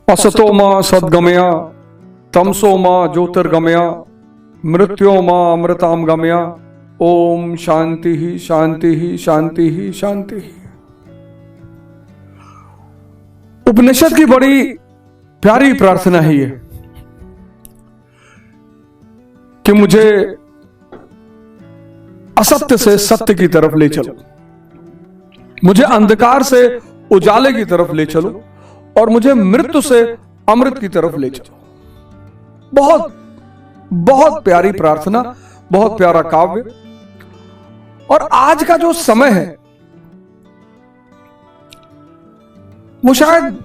असतो मा सद्गमया तमसो मा ज्योतिर्गमया मृत्यो मा अमृताम गमया। ओम शांति ही शांति ही शांति ही शांति ही। उपनिषद की बड़ी प्यारी प्रार्थना है ये कि मुझे असत्य से सत्य की तरफ ले चलो, मुझे अंधकार से उजाले की तरफ ले चलो और मुझे मृत्यु से अमृत की तरफ ले चलो। बहुत बहुत प्यारी प्रार्थना, बहुत प्यारा काव्य। और आज का जो समय है वो शायद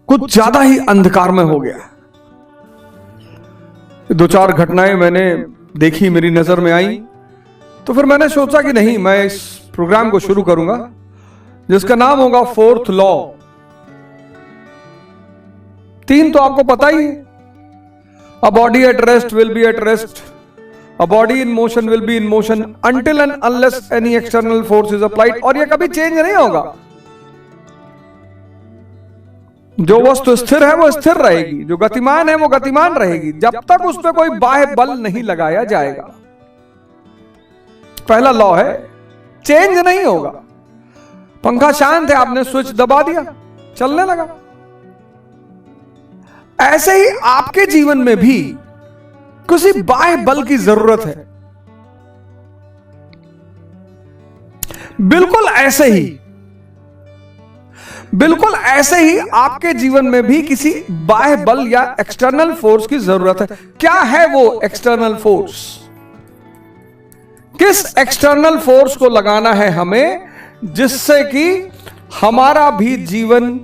कुछ ज्यादा ही अंधकार में हो गया। दो चार घटनाएं मैंने देखी, मेरी नजर में आई, तो फिर मैंने सोचा कि नहीं, मैं इस प्रोग्राम को शुरू करूंगा जिसका नाम होगा फोर्थ लॉ। 3 तो आपको पता ही है। A body at rest will be at rest, a body in motion will be in motion until and unless any external force is applied. और ये कभी चेंज नहीं होगा। जो वस्तु स्थिर है वो स्थिर रहेगी, जो गतिमान है वो गतिमान रहेगी, जब तक उस पर कोई बाह्य बल नहीं लगाया जाएगा। पहला लॉ है, चेंज नहीं होगा। पंखा शांत है, आपने स्विच दबा दिया, चलने लगा। ऐसे ही आपके जीवन में भी किसी बाह्य बल की जरूरत है। बिल्कुल ऐसे ही आपके जीवन में भी किसी बाह्य बल या एक्सटर्नल फोर्स की जरूरत है। क्या है वो एक्सटर्नल फोर्स? किस एक्सटर्नल फोर्स को लगाना है हमें जिससे कि हमारा भी जीवन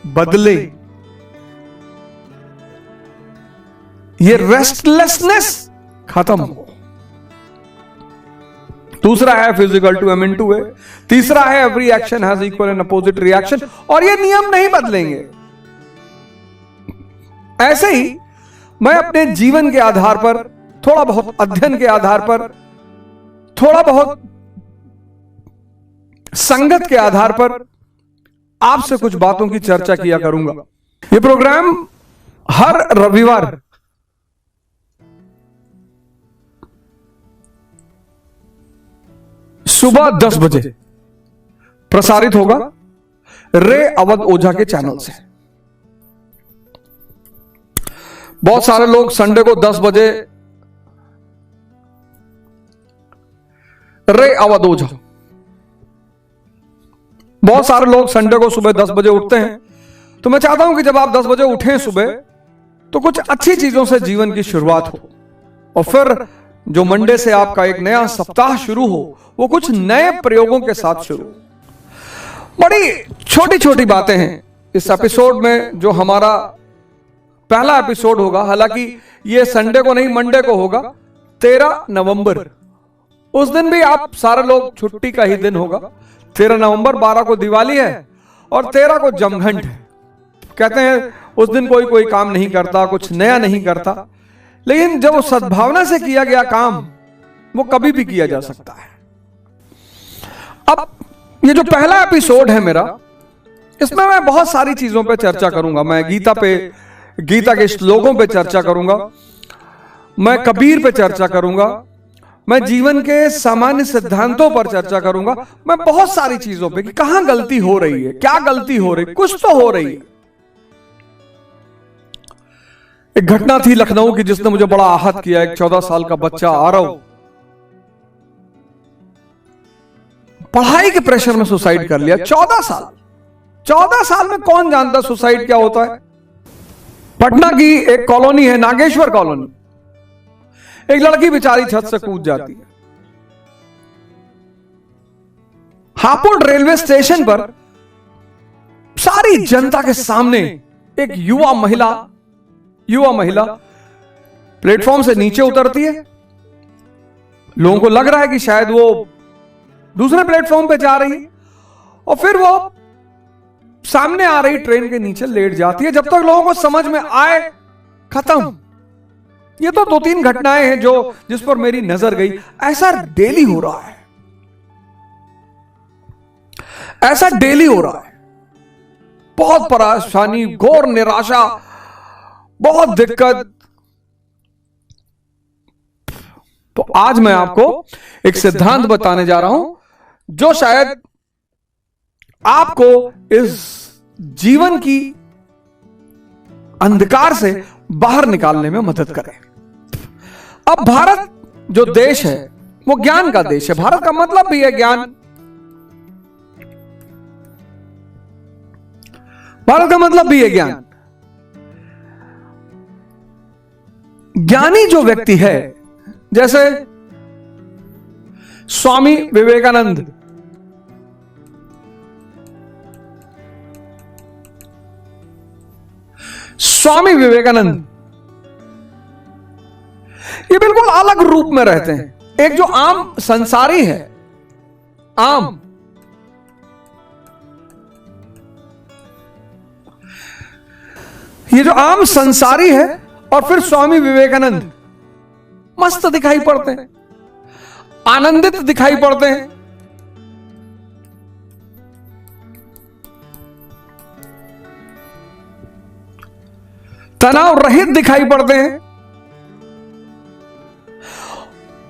बदले, ये रेस्टलेसनेस खत्म हो। दूसरा है फिजिकल टू एम इनटू ए। तीसरा है every action has equal and opposite reaction. और ये नियम नहीं बदलेंगे। ऐसे ही मैं अपने जीवन के आधार पर, थोड़ा बहुत अध्ययन के आधार पर, थोड़ा बहुत संगत के आधार पर आपसे कुछ बातों की चर्चा किया करूंगा। ये प्रोग्राम हर रविवार सुबह 10 बजे प्रसारित होगा रे अवध ओझा के चैनल से। बहुत सारे लोग संडे को 10 बजे रे अवध ओझा, बहुत सारे लोग संडे को सुबह 10 बजे उठते हैं। तो मैं चाहता हूं कि जब आप 10 बजे उठें सुबह, तो कुछ अच्छी चीजों से जीवन की शुरुआत हो और फिर जो मंडे से आपका एक नया सप्ताह शुरू हो वो कुछ नए प्रयोगों के साथ शुरू। बड़ी छोटी छोटी बातें हैं इस एपिसोड में। जो हमारा पहला एपिसोड होगा, हालांकि ये संडे को नहीं मंडे को होगा, 13 नवंबर। उस दिन भी आप सारे लोग छुट्टी का ही दिन होगा। 13 नवंबर, 12 को दिवाली है और 13 को जमघंट है। कहते हैं उस दिन कोई काम नहीं करता, कुछ नया नहीं करता, लेकिन जब वो सद्भावना से किया गया काम वो कभी भी किया जा सकता है। अब ये जो पहला एपिसोड है मेरा, इसमें मैं बहुत सारी चीजों पे चर्चा करूंगा। मैं गीता के श्लोकों पे चर्चा करूंगा, मैं कबीर पे चर्चा करूंगा, मैं जीवन के सामान्य सिद्धांतों पर चर्चा करूंगा, मैं बहुत सारी चीजों पे कि कहां गलती हो रही है, क्या गलती हो रही, कुछ तो हो रही है। एक घटना थी लखनऊ की जिसने मुझे बड़ा आहत किया। एक 14 साल का बच्चा आरव पढ़ाई के प्रेशर में सुसाइड कर लिया। 14 साल में कौन जानता सुसाइड क्या होता है। पटना की एक कॉलोनी है, नागेश्वर कॉलोनी। एक लड़की बेचारी छत से कूद जाती है। हापुड़ रेलवे स्टेशन पर सारी जनता के सामने एक युवा महिला प्लेटफॉर्म से नीचे उतरती है। लोगों को लग रहा है कि शायद वो दूसरे प्लेटफॉर्म पे जा रही है, और फिर वो सामने आ रही ट्रेन के नीचे लेट जाती है। जब तक लोगों को समझ में आए, खत्म। ये तो 2-3 घटनाएं हैं जिस पर मेरी नजर गई। ऐसा डेली हो रहा है, ऐसा डेली हो रहा है। बहुत परेशानी, घोर निराशा, बहुत दिक्कत। तो आज मैं आपको एक सिद्धांत बताने जा रहा हूं जो शायद आपको इस जीवन की अंधकार से बाहर निकालने में मदद करे। अब भारत जो देश है वो ज्ञान का देश है। भारत का मतलब भी है ज्ञान। भारत का मतलब भी है ज्ञान। ज्ञानी जो व्यक्ति है, जैसे स्वामी विवेकानंद, स्वामी विवेकानंद ये बिल्कुल अलग रूप में रहते हैं। एक जो आम संसारी है, आम, ये जो आम संसारी है, और फिर स्वामी विवेकानंद मस्त दिखाई पड़ते हैं, आनंदित दिखाई पड़ते हैं, तनाव रहित दिखाई पड़ते हैं।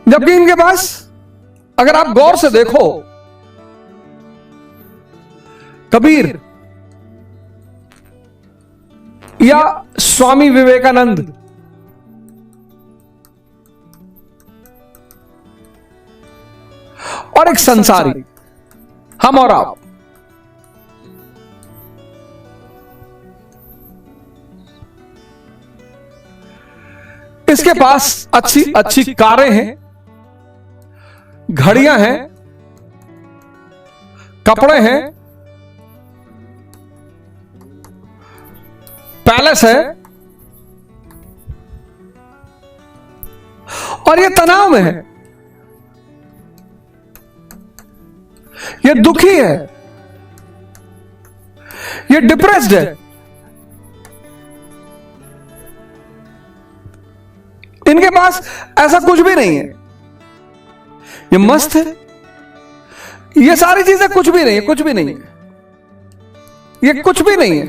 जबकि इनके पास, अगर आप गौर से देखो, कबीर या स्वामी विवेकानंद और एक संसारी, हम और आप, इसके पास अच्छी अच्छी कारें हैं, घड़ियां हैं, कपड़े हैं, पैलेस है, और ये तनाव में है, ये दुखी है, ये डिप्रेस्ड है। इनके पास ऐसा कुछ भी नहीं है, ये मस्त है। ये सारी चीजें कुछ भी नहीं है, कुछ भी नहीं है, ये कुछ भी नहीं है,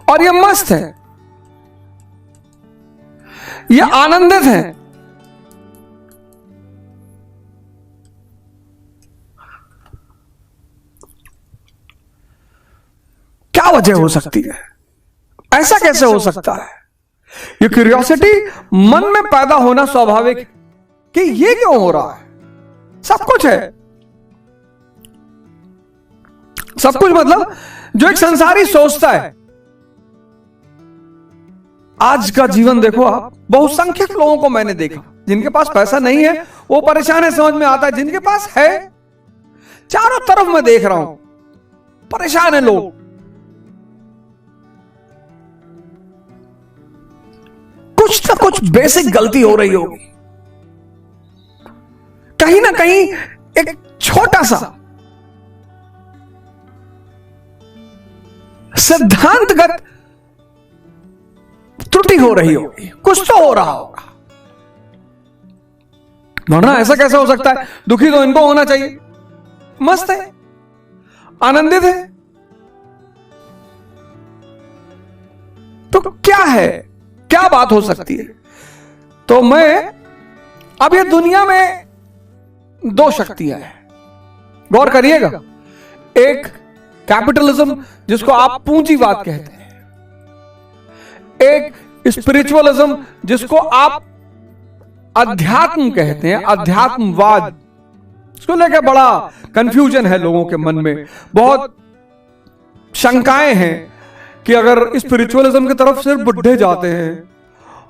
और ये मस्त है, ये आनंदित है। क्या वजह हो सकती है? ऐसा कैसे हो सकता है? ये क्यूरियोसिटी मन में पैदा होना स्वाभाविक है कि ये क्यों हो रहा है। सब कुछ है, सब कुछ मतलब जो एक संसारी सोचता है। आज का जीवन देखो आप, बहुसंख्यक लोगों को मैंने देखा, जिनके पास पैसा नहीं है वो परेशान है, समझ में आता है। जिनके पास है, चारों तरफ मैं देख रहा हूं, परेशान है लोग। कुछ ना कुछ बेसिक गलती हो रही होगी, कहीं ना कहीं एक छोटा सा सिद्धांतगत त्रुटि हो रही होगी, कुछ तो हो रहा होगा। वरना ऐसा कैसे हो सकता है? दुखी तो इनको होना चाहिए, मस्त है, आनंदित है। तो क्या है, क्या बात हो सकती है? तो मैं, अब ये दुनिया में दो शक्तियां हैं, गौर करिएगा। एक कैपिटलिज्म, जिसको आप पूंजीवाद कहते हैं, एक स्पिरिचुअलिज्म, जिसको आप अध्यात्म कहते हैं, अध्यात्मवाद। इसको लेकर बड़ा कंफ्यूजन है लोगों के मन में, बहुत शंकाएं हैं कि अगर स्पिरिचुअलिज्म की तरफ सिर्फ बुढ़े जाते हैं,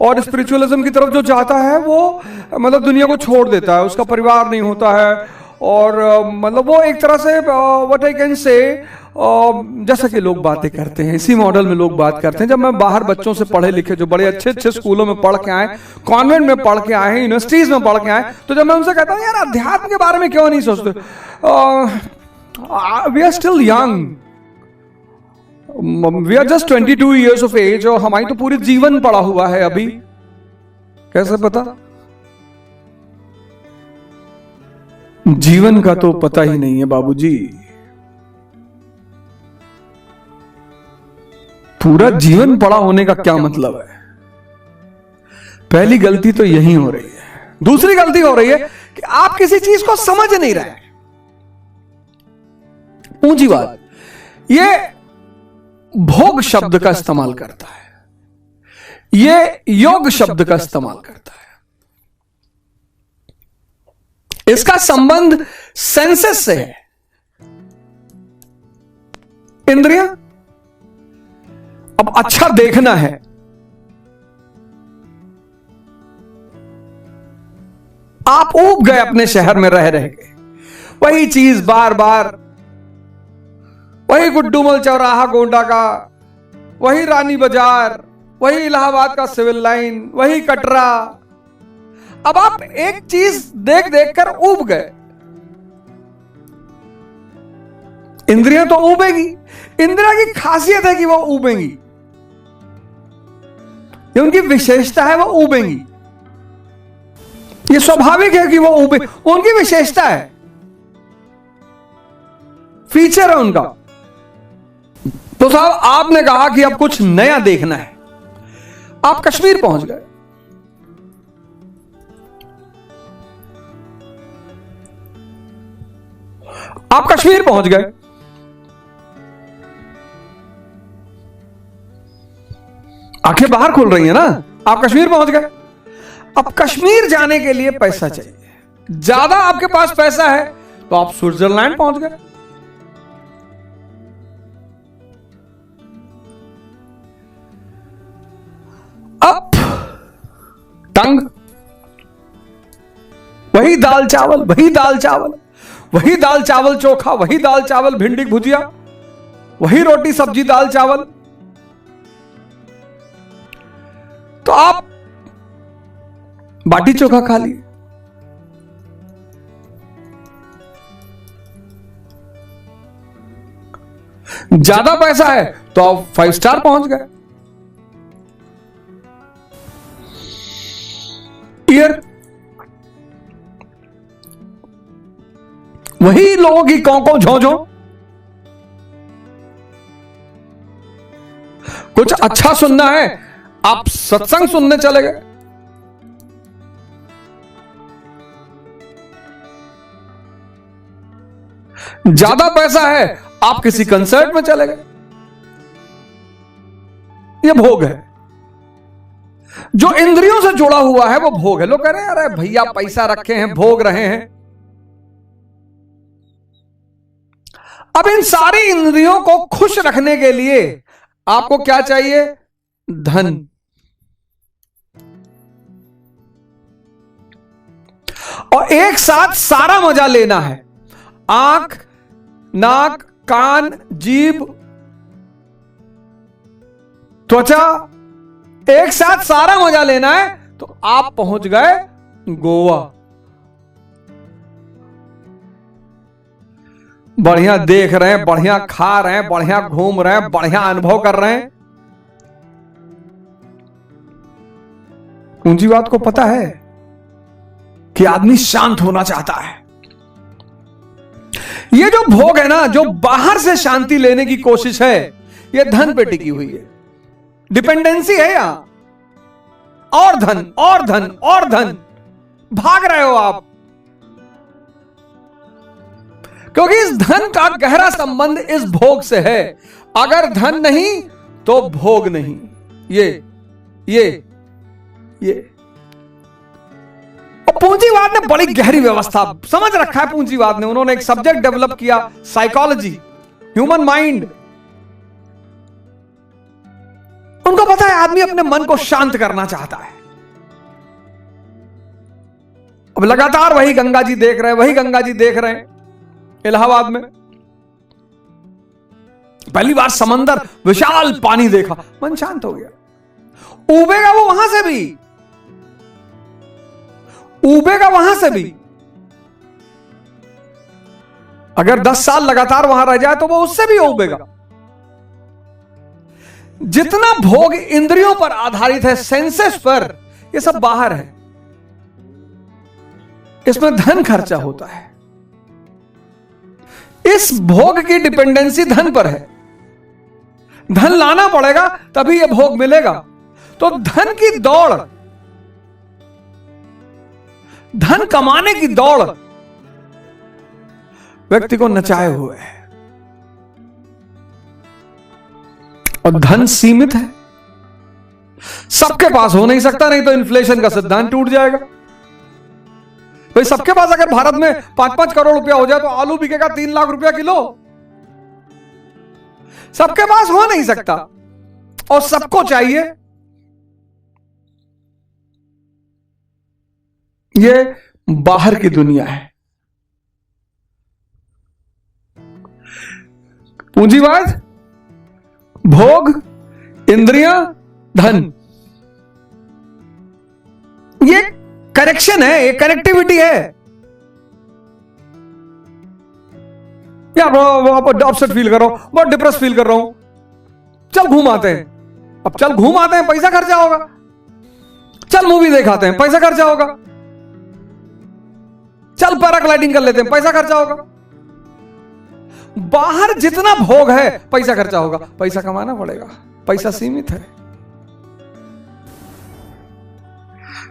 और स्पिरिचुअलिज्म की तरफ जो जाता है वो मतलब दुनिया को छोड़ देता है, उसका परिवार नहीं होता है, और मतलब वो एक तरह से व्हाट आई कैन से, जैसा कि लोग बातें करते हैं, इसी मॉडल में लोग बात करते हैं। जब मैं बाहर बच्चों से पढ़े लिखे, जो बड़े अच्छे अच्छे स्कूलों में पढ़ के आए, कॉन्वेंट में पढ़ के आए हैं, यूनिवर्सिटीज में पढ़ के आए, तो जब मैं उनसे कहता हूं यार अध्यात्म के बारे में क्यों नहीं सोचते, we are still young, we are just 22 years of age, और हमारी तो पूरी जीवन पड़ा हुआ है अभी, कैसे पता? जीवन का तो पता ही नहीं है बाबूजी। पूरा जीवन पड़ा होने का क्या मतलब है? पहली गलती तो यही हो रही है। दूसरी गलती हो रही है कि आप किसी चीज को समझ नहीं रहे। ऊंची बात, ये भोग शब्द का इस्तेमाल करता है, ये योग शब्द का इस्तेमाल करता है। इसका संबंध सेंसेस से है। इंद्रियां, अब अच्छा देखना है, आप ऊब गए अपने शहर में रह के, वही चीज बार बार, वही गुड्डूमल चौराहा गोंडा का, वही रानी बाजार, वही इलाहाबाद का सिविल लाइन, वही कटरा। अब आप एक चीज देख देख कर ऊब गए। इंद्रियां तो ऊबेगी, इंद्रिया की खासियत है कि वो ऊबेंगी, ये उनकी विशेषता है, वो ऊबेंगी। ये स्वाभाविक है कि वो ऊबे, उनकी विशेषता है, फीचर है उनका। तो साहब आपने कहा कि अब कुछ नया देखना है, आप कश्मीर पहुंच गए। आप कश्मीर पहुंच गए, आंखें बाहर खुल रही है ना, आप कश्मीर पहुंच गए। अब कश्मीर जाने के लिए पैसा चाहिए, ज्यादा आपके पास पैसा है तो आप स्विट्जरलैंड पहुंच गए। अब तंग, वही दाल चावल, वही दाल चावल, वही दाल चावल चोखा, वही दाल चावल भिंडी भुजिया, वही रोटी सब्जी दाल चावल। तो आप बाटी चोखा खा लिए। ज्यादा पैसा है तो आप 5 स्टार पहुंच गए। ईयर, वही लोगों की कौं झों, कुछ अच्छा सुनना है आप सत्संग सुनने चले गए। ज्यादा पैसा है आप किसी कंसर्ट में चले गए। यह भोग है, जो इंद्रियों से जुड़ा हुआ है वो भोग है। लोग कह रहे हैं अरे भैया पैसा रखे हैं, भोग रहे हैं। अब इन सारी इंद्रियों को खुश रखने के लिए आपको क्या चाहिए? धन। और एक साथ सारा मजा लेना है, आंख, नाक, कान, जीभ, त्वचा, एक साथ सारा मजा लेना है। तो आप पहुंच गए गोवा। बढ़िया देख रहे हैं, बढ़िया खा रहे हैं, बढ़िया घूम रहे हैं, बढ़िया अनुभव कर रहे हैं। ऊंची बात को पता है कि आदमी शांत होना चाहता है। ये जो भोग है ना, जो बाहर से शांति लेने की कोशिश है, ये धन पे टिकी हुई है, डिपेंडेंसी है यहां। और धन और धन और धन, भाग रहे हो आप, क्योंकि इस धन का गहरा संबंध इस भोग से है। अगर धन नहीं तो भोग नहीं। ये पूंजीवाद ने बड़ी गहरी व्यवस्था समझ रखा है। पूंजीवाद ने, उन्होंने एक सब्जेक्ट डेवलप किया, साइकोलॉजी, ह्यूमन माइंड। उनको पता है आदमी अपने मन को शांत करना चाहता है। अब लगातार वही गंगा जी देख रहे हैं, वही गंगा जी देख रहे हैं इलाहाबाद में। पहली बार समंदर, विशाल पानी देखा, मन शांत हो गया। उबेगा वो वहां से भी, उबेगा वहां से भी। अगर 10 साल लगातार वहां रह जाए तो वो उससे भी उबेगा। जितना भोग इंद्रियों पर आधारित है, सेंसेस पर, ये सब बाहर है। इसमें धन खर्चा होता है। इस भोग की डिपेंडेंसी धन पर है। धन लाना पड़ेगा तभी ये भोग मिलेगा। तो धन की दौड़, धन कमाने की दौड़ व्यक्ति को नचाए हुए है। और धन सीमित है, सबके पास हो नहीं सकता, नहीं तो इन्फ्लेशन का सिद्धांत टूट जाएगा। भाई सबके पास अगर भारत में 5-5 करोड़ रुपया हो जाए तो आलू बिकेगा 3 लाख रुपया किलो। सबके पास हो नहीं सकता और सबको चाहिए। ये बाहर की दुनिया है। पूंजीवाद, भोग, इंद्रियां, धन, ये कनेक्शन है, ये कनेक्टिविटी है। यार बहुत अपसेट फील कर रहा हूं, बहुत डिप्रेस फील कर रहा हूं, चल घूम आते हैं। अब चल घूम आते हैं, पैसा खर्चा होगा। चल मूवी देखाते हैं, पैसा खर्चा होगा। चल पैराग्लाइडिंग कर लेते हैं, पैसा खर्चा होगा। बाहर जितना भोग है पैसा खर्चा होगा, पैसा कमाना पड़ेगा। पैसा सीमित है,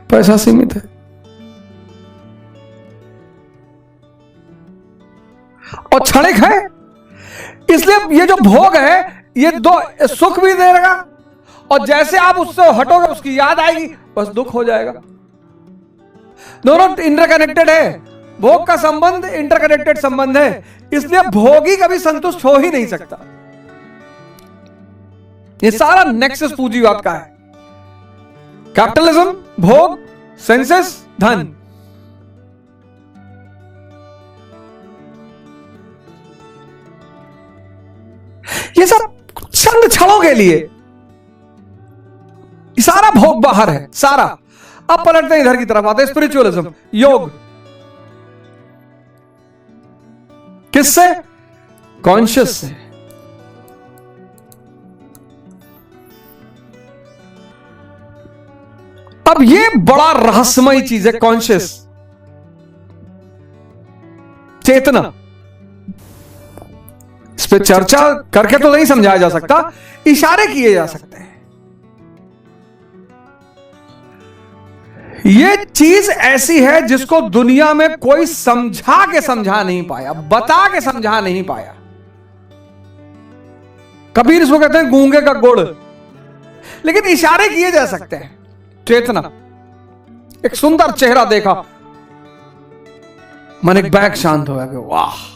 पैसा सीमित है। और क्षणिक है, इसलिए ये जो भोग है ये दो सुख भी देगा और जैसे आप उससे हटोगे उसकी याद आएगी, बस दुख हो जाएगा। दोनों इंटरकनेक्टेड है। भोग का संबंध इंटरकनेक्टेड संबंध है, इसलिए भोगी कभी संतुष्ट हो ही नहीं सकता। ये सारा नेक्सस पूंजीवाद का है। कैपिटलिज्म, भोग, सेंसेस, धन। ये सब चंद क्षणों के लिए, सारा भोग बाहर है, सारा। अब पलटते हैं इधर की तरफ, आते हैं स्पिरिचुअलिज्म, योग। किससे? कॉन्शियस से। अब ये बड़ा रहस्यमयी चीज है, कॉन्शियस, चेतना। इस पे चर्चा करके तो नहीं समझाया जा सकता, इशारे किए जा सकते हैं। ये चीज ऐसी है जिसको दुनिया में कोई समझा नहीं पाया, बता के समझा नहीं पाया। कबीर इसको कहते हैं गूंगे का गुड़, लेकिन इशारे किए जा सकते हैं। चेतना, एक सुंदर चेहरा देखा, मन एक बैग शांत हो गया, वाह।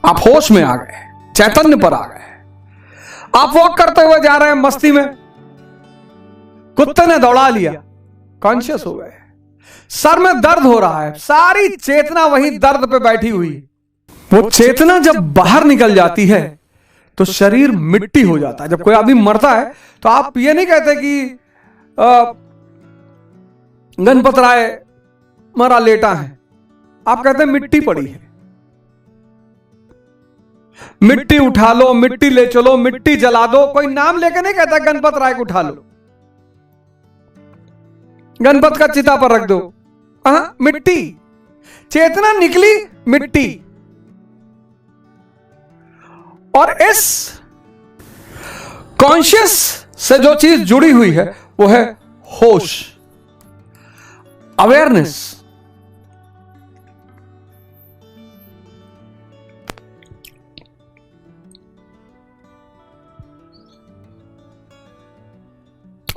आप होश में आ गए, चैतन्य पर आ गए। आप वॉक करते हुए जा रहे हैं मस्ती में, कुत्ते ने दौड़ा लिया, कॉन्शियस हो गए। सर में दर्द हो रहा है, सारी चेतना वही दर्द पे बैठी हुई। वो चेतना जब बाहर निकल जाती है तो शरीर मिट्टी हो जाता है। जब कोई आदमी मरता है तो आप ये नहीं कहते कि गणपत राय मरा लेटा है, आप कहते हैं मिट्टी पड़ी है। मिट्टी उठा लो, मिट्टी ले चलो, मिट्टी जला दो। कोई नाम लेके नहीं कहता गणपत राय को उठा लो, गणपत का चिता पर रख दो। मिट्टी, चेतना निकली मिट्टी। और इस कॉन्शियस से जो चीज जुड़ी हुई है वो है होश, अवेयरनेस।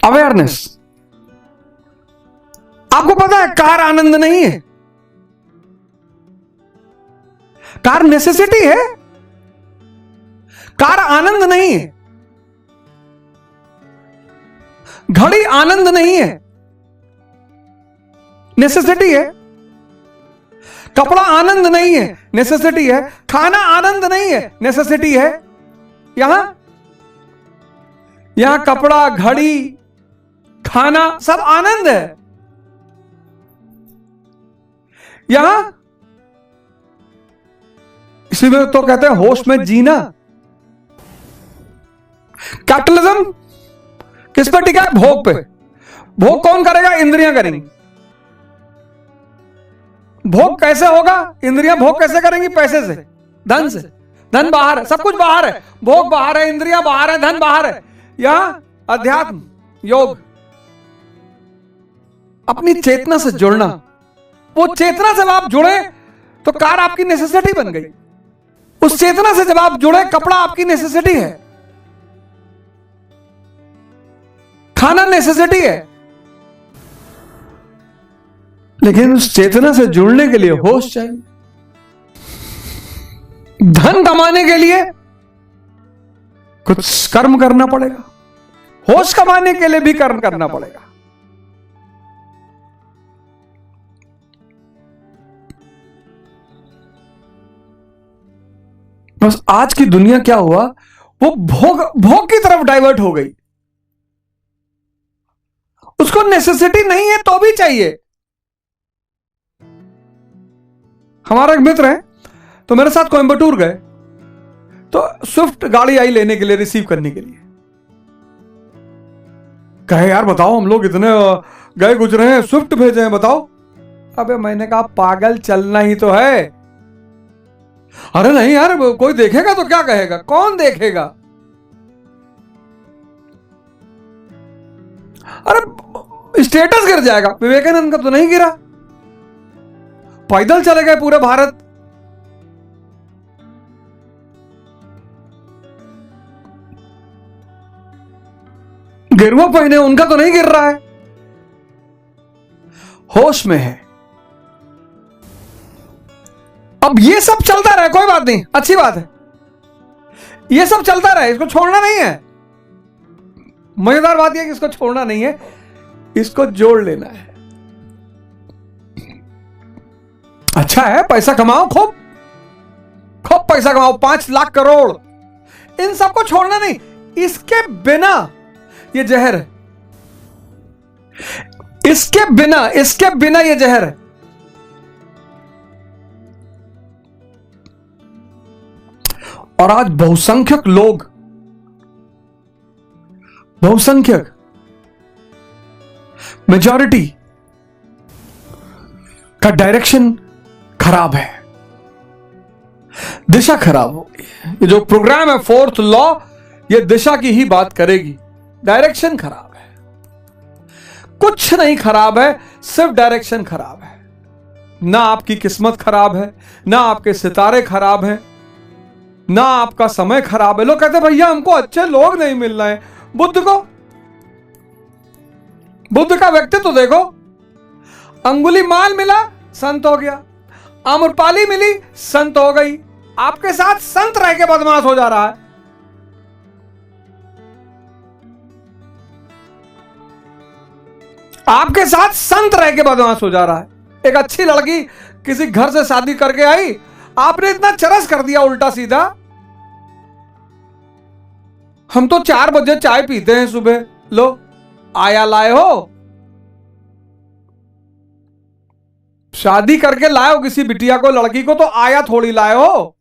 अवेयरनेस। आपको पता है कार आनंद नहीं है, कार नेसेसिटी है। कार आनंद नहीं है, घड़ी आनंद नहीं है, नेसेसिटी है। कपड़ा आनंद नहीं है, नेसेसिटी है। खाना आनंद नहीं है, नेसेसिटी है। यहां कपड़ा, घड़ी, खाना सब आनंद है। यहां इसलिए तो कहते हैं होश में जीना। कैपिटलिज्म किस पर टिका है? भोग पे। भोग कौन करेगा? इंद्रियां करेंगी। भोग कैसे होगा? इंद्रियां भोग कैसे करेंगी? पैसे से। धन से। धन बाहर है, सब कुछ बाहर है, भोग बाहर है, इंद्रियां बाहर है, धन बाहर है। यहां अध्यात्म योग, अपनी चेतना से जुड़ना। वो चेतना से जब आप जुड़े तो कार आपकी नेसेसिटी बन गई। उस चेतना से जब आप जुड़े, कपड़ा आपकी नेसेसिटी है, खाना नेसेसिटी है। लेकिन उस चेतना से जुड़ने के लिए होश चाहिए। धन कमाने के लिए कुछ कर्म करना पड़ेगा, होश कमाने के लिए भी कर्म करना पड़ेगा। बस आज की दुनिया क्या हुआ, वो भोग की तरफ डाइवर्ट हो गई। उसको नेसेसिटी नहीं है तो भी चाहिए। हमारा एक मित्र है, तो मेरे साथ कोयंबटूर गए, तो स्विफ्ट गाड़ी आई लेने के लिए, रिसीव करने के लिए। कहे यार बताओ, हम लोग इतने गए गुजरे हैं, स्विफ्ट भेजे हैं, बताओ। अबे मैंने कहा पागल, चलना ही तो है। अरे नहीं यार, कोई देखेगा तो क्या कहेगा? कौन देखेगा? अरे स्टेटस गिर जाएगा। विवेकानंद का तो नहीं गिरा, पैदल चले गए पूरे भारत। गेरुआ पहने, उनका तो नहीं गिर रहा है। होश में है। अब ये सब चलता रहे, कोई बात नहीं, अच्छी बात है, ये सब चलता रहे, इसको छोड़ना नहीं है। मजेदार बात यह कि इसको छोड़ना नहीं है, इसको जोड़ लेना है। अच्छा है, पैसा कमाओ, खूब खूब पैसा कमाओ, 5 लाख करोड़, इन सबको छोड़ना नहीं। इसके बिना ये जहर है, इसके बिना ये जहर है। और आज बहुसंख्यक लोग, मेजॉरिटी का डायरेक्शन खराब है, दिशा खराब हो गई है। ये जो प्रोग्राम है फोर्थ लॉ, ये दिशा की ही बात करेगी। डायरेक्शन खराब है, कुछ नहीं खराब है, सिर्फ डायरेक्शन खराब है। ना आपकी किस्मत खराब है, ना आपके सितारे खराब हैं, ना आपका समय खराब है। लोग कहते हैं भैया हमको अच्छे लोग नहीं मिल रहे हैं। बुद्ध का व्यक्तित्व देखो। अंगुली माल मिला, संत हो गया। आम्रपाली मिली, संत हो गई। आपके साथ संत रह के बदमाश हो जा रहा है। आपके साथ संत रह के बदमाश हो जा रहा है। एक अच्छी लड़की किसी घर से शादी करके आई, आपने इतना चरस कर दिया उल्टा सीधा। हम तो 4 बजे चाय पीते हैं सुबह, लो आया लाए हो। शादी करके लाए हो किसी बिटिया को, लड़की को, तो आया थोड़ी लाए हो।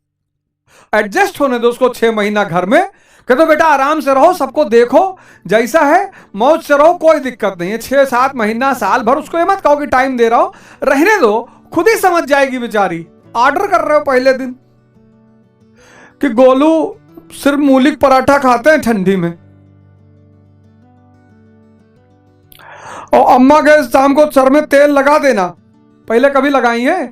एडजस्ट होने दो उसको 6 महीना घर में। कहते बेटा आराम से रहो, सबको देखो, जैसा है मौज से रहो, कोई दिक्कत नहीं है। 6-7 महीना, साल भर उसको ये मत कहो कि टाइम दे रहा हो, रहने दो, खुद ही समझ जाएगी बेचारी। ऑर्डर कर रहे हो पहले दिन कि गोलू सिर्फ मूलिक पराठा खाते हैं ठंडी में, और अम्मा के शाम को सर में तेल लगा देना। पहले कभी लगाई है?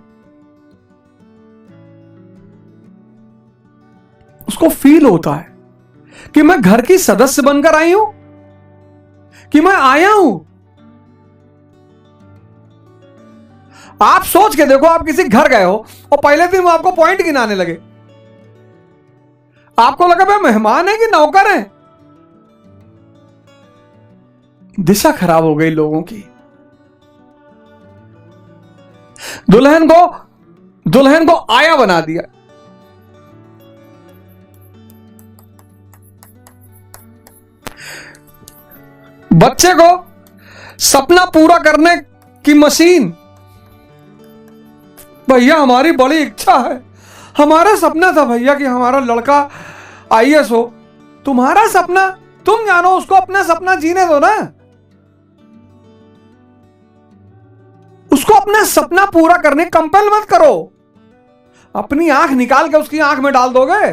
उसको फील होता है कि मैं घर की सदस्य बनकर आई हूं, कि मैं आया हूं। आप सोच के देखो, आप किसी घर गए हो और पहले दिन वो आपको पॉइंट गिनाने लगे, आपको लगा भाई मेहमान है कि नौकर है। दिशा खराब हो गई लोगों की। दुल्हन को आया बना दिया। बच्चे को सपना पूरा करने की मशीन। भैया हमारी बड़ी इच्छा है, हमारा सपना था भैया कि हमारा लड़का आईएएस हो। तुम्हारा सपना तुम जानो, उसको अपना सपना जीने दो ना। उसको अपना सपना पूरा करने कंपेल मत करो। अपनी आंख निकाल के उसकी आंख में डाल दोगे?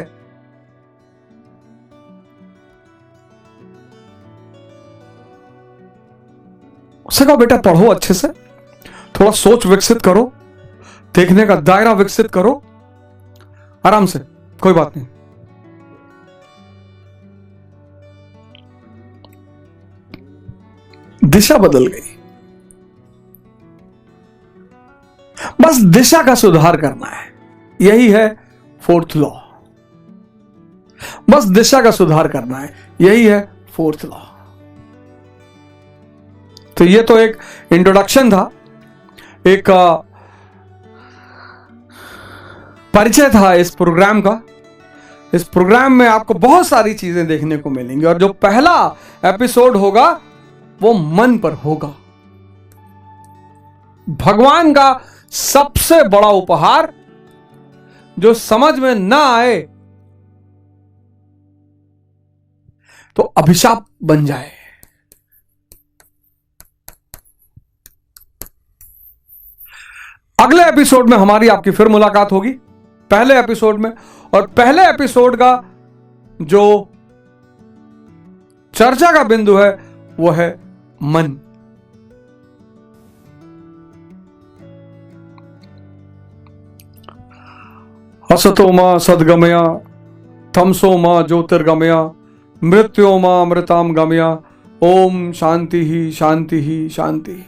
उससे कहो बेटा पढ़ो अच्छे से, थोड़ा सोच विकसित करो, देखने का दायरा विकसित करो, आराम से, कोई बात नहीं। दिशा बदल गई, बस दिशा का सुधार करना है, यही है फोर्थ लॉ। बस दिशा का सुधार करना है, यही है फोर्थ लॉ। तो ये तो एक इंट्रोडक्शन था, एक परिचय था इस प्रोग्राम का। इस प्रोग्राम में आपको बहुत सारी चीजें देखने को मिलेंगी और जो पहला एपिसोड होगा वो मन पर होगा। भगवान का सबसे बड़ा उपहार जो समझ में ना आए तो अभिशाप बन जाए। अगले एपिसोड में हमारी आपकी फिर मुलाकात होगी, पहले एपिसोड में। और पहले एपिसोड का जो चर्चा का बिंदु है वो है मन। असतो मा सद्गमया, तमसो मा ज्योतिर्गमया, मृत्यो मा अमृताम गमया। ओम शांति ही शांति ही शांति ही।